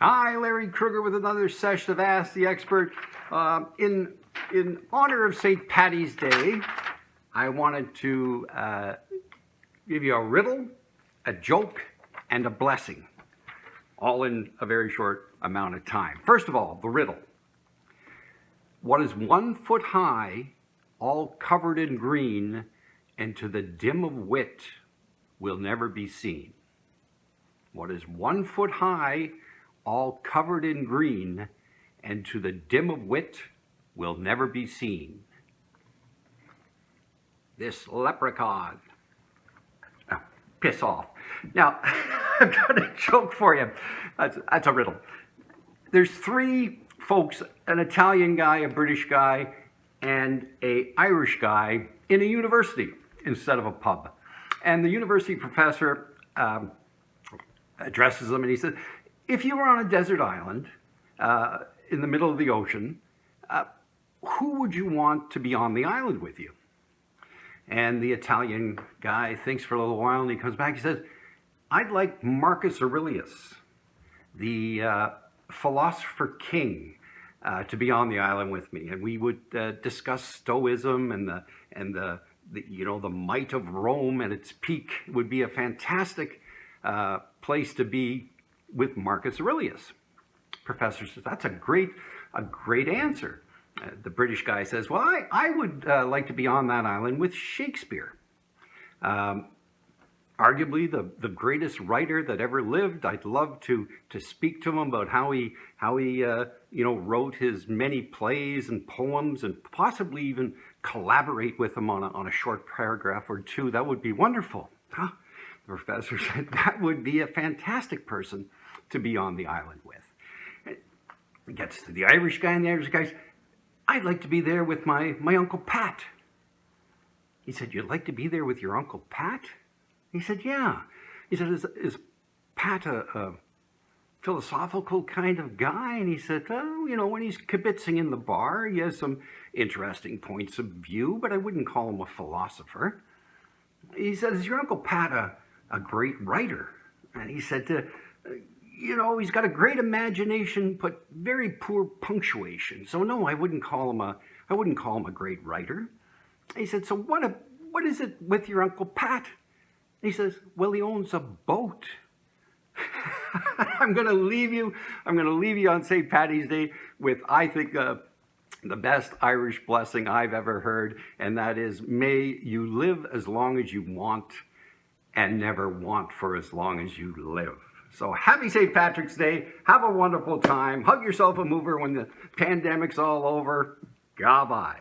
Hi, Larry Kruger with another session of Ask the Expert. In honor of St. Paddy's Day, I wanted to give you a riddle, a joke, and a blessing, all in a very short amount of time. First of all, the riddle. What is 1 foot high, all covered in green, and to the dim of wit will never be seen? What is 1 foot high, all covered in green, and to the dim of wit will never be seen? This leprechaun. Oh, piss off. Now, I've got a joke for you. That's a riddle. There's three folks, an Italian guy, a British guy, and an Irish guy in a university instead of a pub. And the university professor addresses them and he says, if you were on a desert island in the middle of the ocean, who would you want to be on the island with you? And the Italian guy thinks for a little while and he comes back, he says, I'd like Marcus Aurelius, the philosopher king, to be on the island with me. And we would discuss Stoicism and the might of Rome at its peak. It would be a fantastic place to be with Marcus Aurelius. Professor says, that's a great answer. The British guy says, well, I would like to be on that island with Shakespeare. Arguably the greatest writer that ever lived. I'd love to speak to him about how he wrote his many plays and poems, and possibly even collaborate with him on a short paragraph or two. That would be wonderful. Huh? The professor said that would be a fantastic person to be on the island with. It gets to the Irish guy, and the Irish guy says, I'd like to be there with my Uncle Pat. He said, you'd like to be there with your Uncle Pat? He said, yeah. He said, is Pat a philosophical kind of guy? And he said, oh, when he's kibitzing in the bar, he has some interesting points of view, but I wouldn't call him a philosopher. He said, is your Uncle Pat a great writer? And he said, he's got a great imagination, but very poor punctuation. So no, I wouldn't call him a great writer. He said, so what is it with your Uncle Pat? He says, well, he owns a boat. I'm going to leave you on St. Paddy's Day with, I think, the best Irish blessing I've ever heard, and that is, may you live as long as you want and never want for as long as you live. So happy St. Patrick's Day. Have a wonderful time. Hug yourself a mover when the pandemic's all over. Goodbye.